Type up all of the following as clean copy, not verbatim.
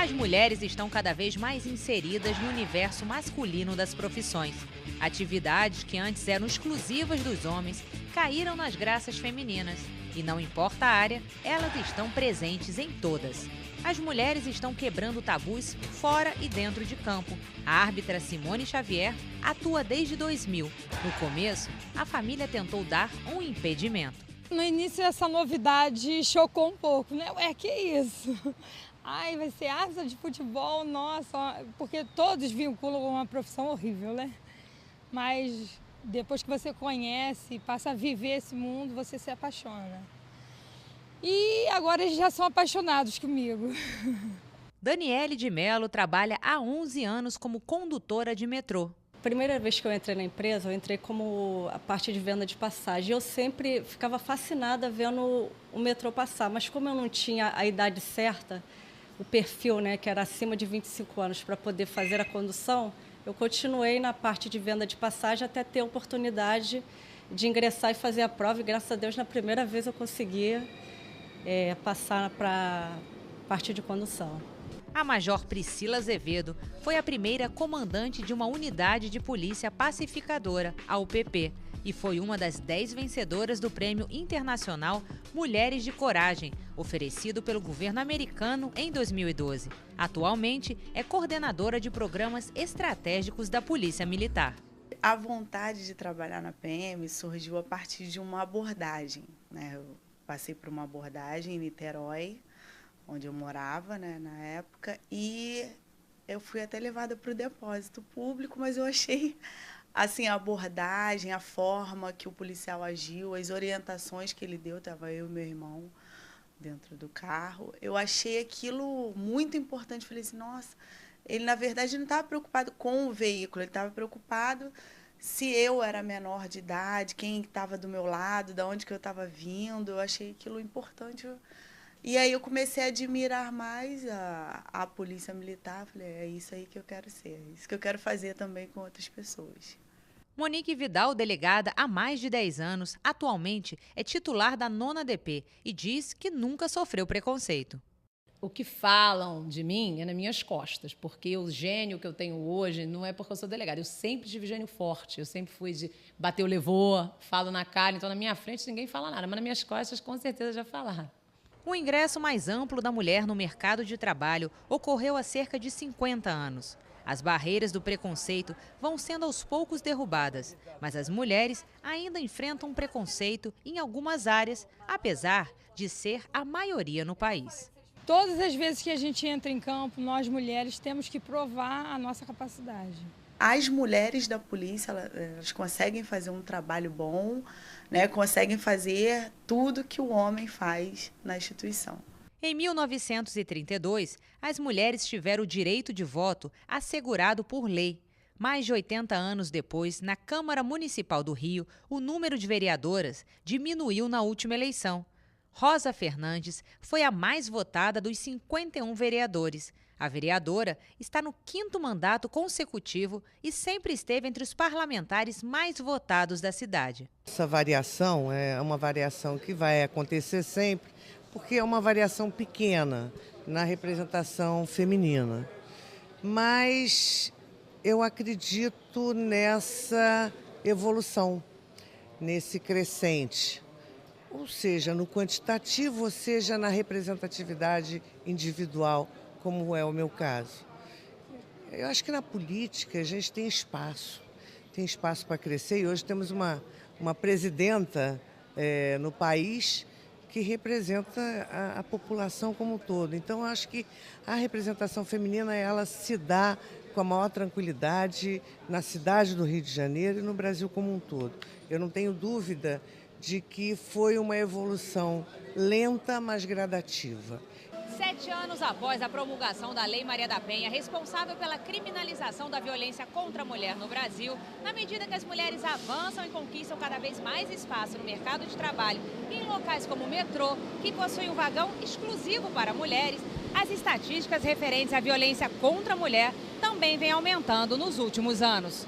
As mulheres estão cada vez mais inseridas no universo masculino das profissões. Atividades que antes eram exclusivas dos homens caíram nas graças femininas. E não importa a área, elas estão presentes em todas. As mulheres estão quebrando tabus fora e dentro de campo. A árbitra Simone Xavier atua desde 2000. No começo, a família tentou dar um impedimento. No início, essa novidade chocou um pouco, né? Ué, que isso? Ai, vai ser árbitra de futebol, nossa, porque todos vinculam uma profissão horrível, né? Mas depois que você conhece, passa a viver esse mundo, você se apaixona. E agora eles já são apaixonados comigo. Daniele de Mello trabalha há 11 anos como condutora de metrô. Primeira vez que eu entrei na empresa, eu entrei como a parte de venda de passagem. Eu sempre ficava fascinada vendo o metrô passar, mas como eu não tinha a idade certa, o perfil, né, que era acima de 25 anos para poder fazer a condução, eu continuei na parte de venda de passagem até ter a oportunidade de ingressar e fazer a prova. E graças a Deus, na primeira vez eu consegui passar para a parte de condução. A Major Priscila Azevedo foi a primeira comandante de uma unidade de polícia pacificadora, a UPP, e foi uma das 10 vencedoras do Prêmio Internacional Mulheres de Coragem, oferecido pelo governo americano em 2012. Atualmente, é coordenadora de programas estratégicos da Polícia Militar. A vontade de trabalhar na PM surgiu a partir de uma abordagem, né? Eu passei por uma abordagem em Niterói, onde eu morava, né, na época, e eu fui até levada para o depósito público, mas eu achei assim, a abordagem, a forma que o policial agiu, as orientações que ele deu, estava eu e meu irmão dentro do carro, eu achei aquilo muito importante. Falei assim, nossa, ele na verdade não estava preocupado com o veículo, ele estava preocupado se eu era menor de idade, quem estava do meu lado, de onde que eu estava vindo. Eu achei aquilo importante. E aí eu comecei a admirar mais a polícia militar. Falei, é isso aí que eu quero ser, é isso que eu quero fazer também com outras pessoas. Monique Vidal, delegada há mais de 10 anos, atualmente é titular da 9ª DP e diz que nunca sofreu preconceito. O que falam de mim é nas minhas costas, porque o gênio que eu tenho hoje não é porque eu sou delegada. Eu sempre tive gênio forte, eu sempre fui de bater o levou, falo na cara, então na minha frente ninguém fala nada, mas nas minhas costas com certeza já falaram. O ingresso mais amplo da mulher no mercado de trabalho ocorreu há cerca de 50 anos. As barreiras do preconceito vão sendo aos poucos derrubadas, mas as mulheres ainda enfrentam preconceito em algumas áreas, apesar de ser a maioria no país. Todas as vezes que a gente entra em campo, nós mulheres temos que provar a nossa capacidade. As mulheres da polícia, elas conseguem fazer um trabalho bom, né? Conseguem fazer tudo que o homem faz na instituição. Em 1932, as mulheres tiveram o direito de voto assegurado por lei. Mais de 80 anos depois, na Câmara Municipal do Rio, o número de vereadoras diminuiu na última eleição. Rosa Fernandes foi a mais votada dos 51 vereadores. A vereadora está no 5º mandato consecutivo e sempre esteve entre os parlamentares mais votados da cidade. Essa variação é uma variação que vai acontecer sempre, porque é uma variação pequena na representação feminina. Mas eu acredito nessa evolução, nesse crescente. Ou seja, no quantitativo, ou seja, na representatividade individual, como é o meu caso. Eu acho que na política a gente tem espaço para crescer, e hoje temos uma presidenta no país que representa a população como um todo. Então, eu acho que a representação feminina ela se dá com a maior tranquilidade na cidade do Rio de Janeiro e no Brasil como um todo. Eu não tenho dúvida de que foi uma evolução lenta, mas gradativa. 7 anos após a promulgação da Lei Maria da Penha, responsável pela criminalização da violência contra a mulher no Brasil, na medida que as mulheres avançam e conquistam cada vez mais espaço no mercado de trabalho e em locais como o metrô, que possui um vagão exclusivo para mulheres, as estatísticas referentes à violência contra a mulher também vêm aumentando nos últimos anos.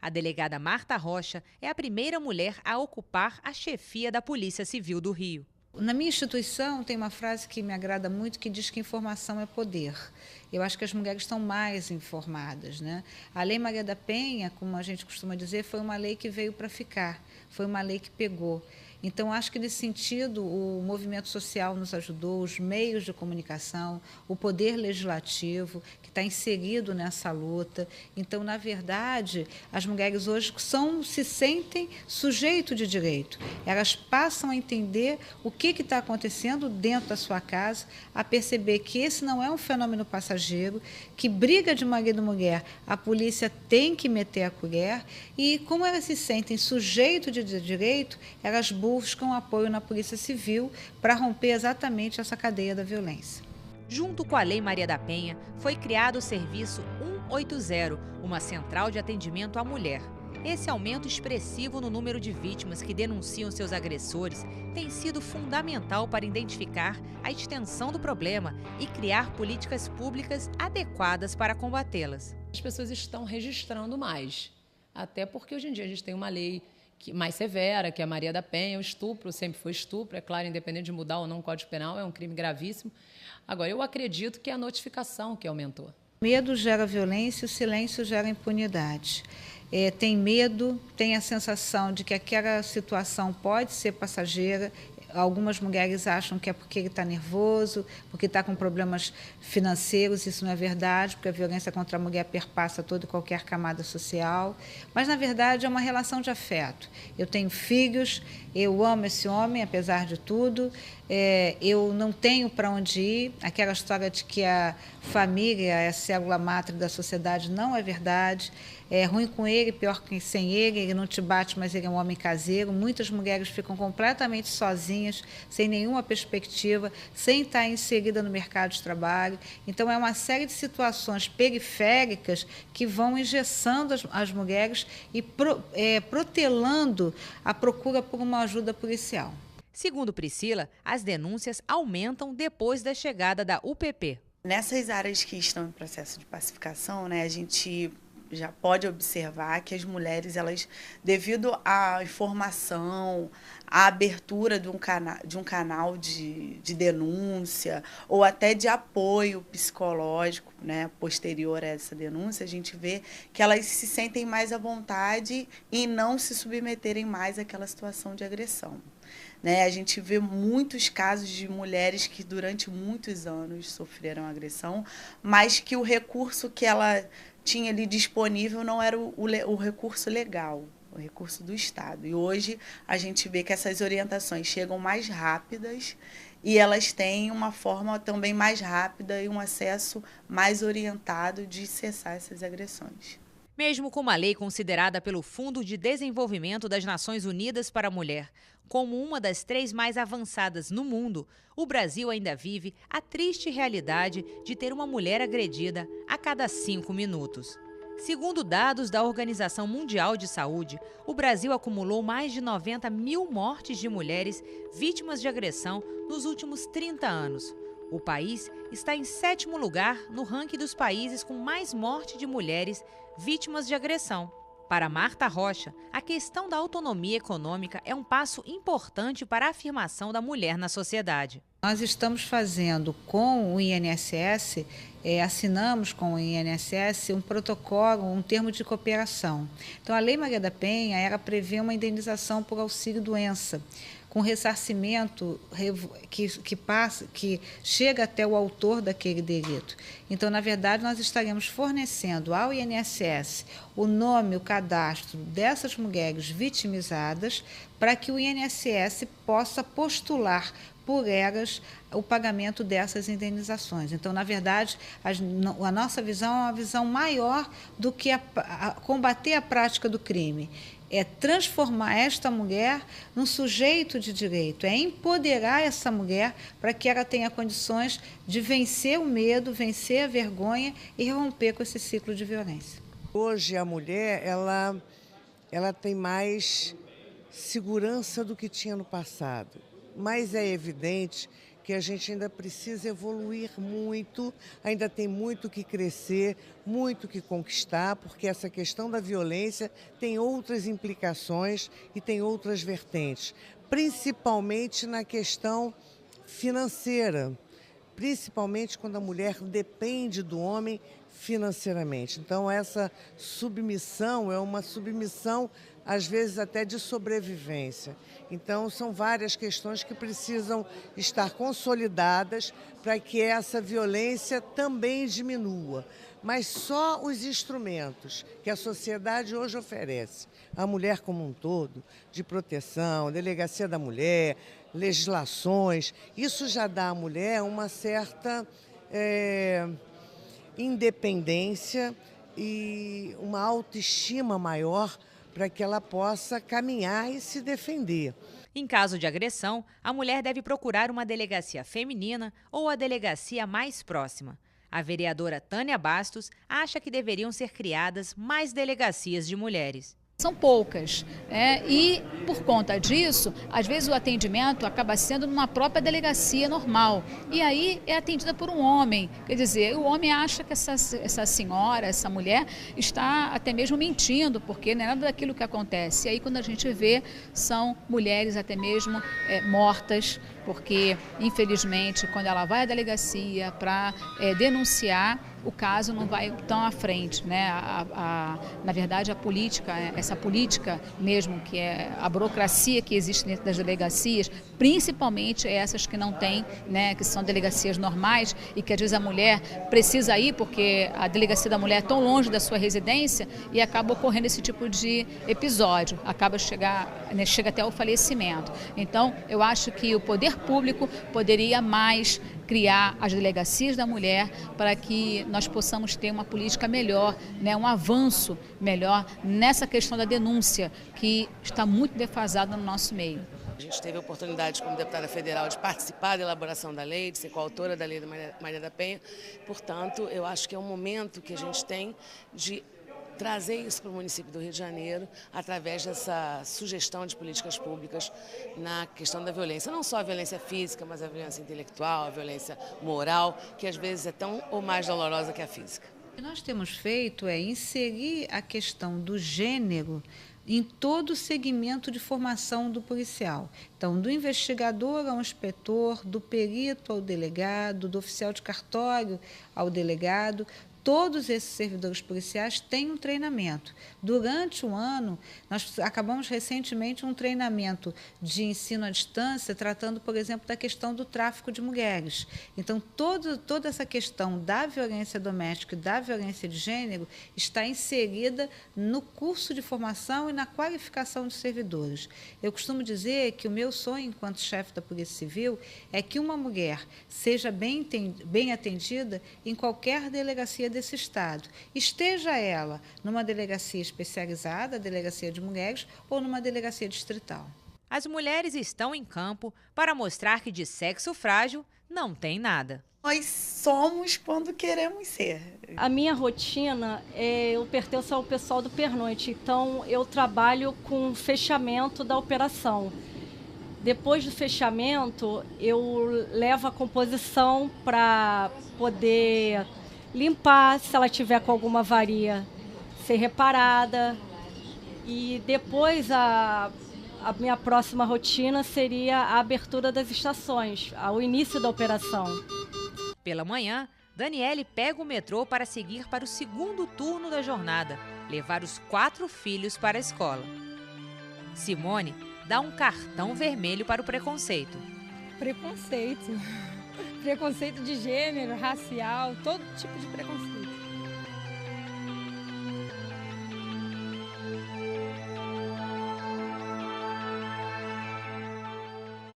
A delegada Marta Rocha é a primeira mulher a ocupar a chefia da Polícia Civil do Rio. Na minha instituição tem uma frase que me agrada muito que diz que informação é poder. Eu acho que as mulheres estão mais informadas, né? A Lei Maria da Penha, como a gente costuma dizer, foi uma lei que veio para ficar, foi uma lei que pegou. Então, acho que, nesse sentido, o movimento social nos ajudou, os meios de comunicação, o poder legislativo, que está inserido nessa luta. Então, na verdade, as mulheres hoje se sentem sujeito de direito. Elas passam a entender o que está acontecendo dentro da sua casa, a perceber que esse não é um fenômeno passageiro, que briga de marido e mulher, a polícia tem que meter a colher, e como elas se sentem sujeito de direito, elas buscam apoio na Polícia Civil para romper exatamente essa cadeia da violência. Junto com a Lei Maria da Penha, foi criado o Serviço 180, uma central de atendimento à mulher. Esse aumento expressivo no número de vítimas que denunciam seus agressores tem sido fundamental para identificar a extensão do problema e criar políticas públicas adequadas para combatê-las. As pessoas estão registrando mais, até porque hoje em dia a gente tem uma lei mais severa, que é a Maria da Penha. O estupro sempre foi estupro, é claro, independente de mudar ou não o Código Penal, é um crime gravíssimo. Agora, eu acredito que é a notificação que aumentou. Medo gera violência, o silêncio gera impunidade. Tem medo, tem a sensação de que aquela situação pode ser passageira. Algumas mulheres acham que é porque ele está nervoso, porque está com problemas financeiros. Isso não é verdade, porque a violência contra a mulher perpassa toda e qualquer camada social. Mas, na verdade, é uma relação de afeto. Eu tenho filhos, eu amo esse homem, apesar de tudo. Eu não tenho para onde ir. Aquela história de que a família é a célula máter da sociedade não é verdade. É ruim com ele, pior que sem ele. Ele não te bate, mas ele é um homem caseiro. Muitas mulheres ficam completamente sozinhas, sem nenhuma perspectiva, sem estar inserida no mercado de trabalho. Então, é uma série de situações periféricas que vão engessando as mulheres e protelando a procura por uma ajuda policial. Segundo Priscila, as denúncias aumentam depois da chegada da UPP. Nessas áreas que estão em processo de pacificação, né, a gente já pode observar que as mulheres, elas, devido à informação, à abertura de um canal de denúncia ou até de apoio psicológico, né, posterior a essa denúncia, a gente vê que elas se sentem mais à vontade em não se submeterem mais àquela situação de agressão. Né, a gente vê muitos casos de mulheres que durante muitos anos sofreram agressão, mas que o recurso que ela tinha ali disponível não era o recurso legal, o recurso do Estado. E hoje a gente vê que essas orientações chegam mais rápidas e elas têm uma forma também mais rápida e um acesso mais orientado de cessar essas agressões. Mesmo com uma lei considerada pelo Fundo de Desenvolvimento das Nações Unidas para a Mulher como uma das 3 mais avançadas no mundo, o Brasil ainda vive a triste realidade de ter uma mulher agredida a cada 5 minutos. Segundo dados da Organização Mundial de Saúde, o Brasil acumulou mais de 90 mil mortes de mulheres vítimas de agressão nos últimos 30 anos. O país está em 7º lugar no ranking dos países com mais morte de mulheres vítimas de agressão. Para Marta Rocha, a questão da autonomia econômica é um passo importante para a afirmação da mulher na sociedade. Nós estamos fazendo com o INSS, assinamos com o INSS um protocolo, um termo de cooperação. Então, a Lei Maria da Penha, ela prevê uma indenização por auxílio-doença, com ressarcimento que chega até o autor daquele delito. Então, na verdade, nós estaremos fornecendo ao INSS o nome, o cadastro dessas mulheres vitimizadas, para que o INSS possa postular por elas o pagamento dessas indenizações. Então, na verdade, a nossa visão é uma visão maior do que combater a prática do crime. É transformar esta mulher num sujeito de direito, é empoderar essa mulher para que ela tenha condições de vencer o medo, vencer a vergonha e romper com esse ciclo de violência. Hoje a mulher, ela tem mais segurança do que tinha no passado, mas é evidente que a gente ainda precisa evoluir muito, ainda tem muito que crescer, muito que conquistar, porque essa questão da violência tem outras implicações e tem outras vertentes, principalmente na questão financeira, principalmente quando a mulher depende do homem financeiramente. Então, essa submissão é uma submissão, às vezes, até de sobrevivência. Então, são várias questões que precisam estar consolidadas para que essa violência também diminua. Mas só os instrumentos que a sociedade hoje oferece, a mulher como um todo, de proteção, delegacia da mulher, legislações, isso já dá à mulher uma certa independência e uma autoestima maior para que ela possa caminhar e se defender. Em caso de agressão, a mulher deve procurar uma delegacia feminina ou a delegacia mais próxima. A vereadora Tânia Bastos acha que deveriam ser criadas mais delegacias de mulheres. São poucas, e por conta disso, às vezes o atendimento acaba sendo numa própria delegacia normal, e aí é atendida por um homem, quer dizer, o homem acha que essa senhora, essa mulher está até mesmo mentindo, porque não é nada daquilo que acontece, e aí quando a gente vê, são mulheres até mesmo mortas, porque infelizmente quando ela vai à delegacia para denunciar, o caso não vai tão à frente, né? Na verdade, a política, essa política mesmo, que é a burocracia que existe dentro das delegacias, principalmente essas que não têm, né, que são delegacias normais e que às vezes a mulher precisa ir porque a delegacia da mulher é tão longe da sua residência e acaba ocorrendo esse tipo de episódio, chega até o falecimento. Então, eu acho que o poder público poderia mais criar as delegacias da mulher para que nós possamos ter uma política melhor, né, um avanço melhor nessa questão da denúncia, que está muito defasada no nosso meio. A gente teve a oportunidade, como deputada federal, de participar da elaboração da lei, de ser coautora da lei da Maria da Penha. Portanto, eu acho que é um momento que a gente tem de trazer isso para o município do Rio de Janeiro através dessa sugestão de políticas públicas na questão da violência. Não só a violência física, mas a violência intelectual, a violência moral, que às vezes é tão ou mais dolorosa que a física. O que nós temos feito é inserir a questão do gênero em todo o segmento de formação do policial. Então, do investigador ao inspetor, do perito ao delegado, do oficial de cartório ao delegado, todos esses servidores policiais têm um treinamento. Durante o ano, nós acabamos recentemente um treinamento de ensino à distância, tratando, por exemplo, da questão do tráfico de mulheres. Então, toda essa questão da violência doméstica e da violência de gênero está inserida no curso de formação e na qualificação dos servidores. Eu costumo dizer que o meu sonho, enquanto chefe da Polícia Civil, é que uma mulher seja bem atendida em qualquer delegacia desse Estado. Esteja ela numa delegacia especializada, delegacia de mulheres, ou numa delegacia distrital. As mulheres estão em campo para mostrar que de sexo frágil não tem nada. Nós somos quando queremos ser. A minha rotina, eu pertenço ao pessoal do pernoite, então eu trabalho com fechamento da operação. Depois do fechamento, eu levo a composição para poder limpar, se ela tiver com alguma avaria, ser reparada. E depois a minha próxima rotina seria a abertura das estações, o início da operação. Pela manhã, Daniele pega o metrô para seguir para o segundo turno da jornada, levar os 4 filhos para a escola. Simone dá um cartão vermelho para o preconceito. Preconceito de gênero, racial, todo tipo de preconceito.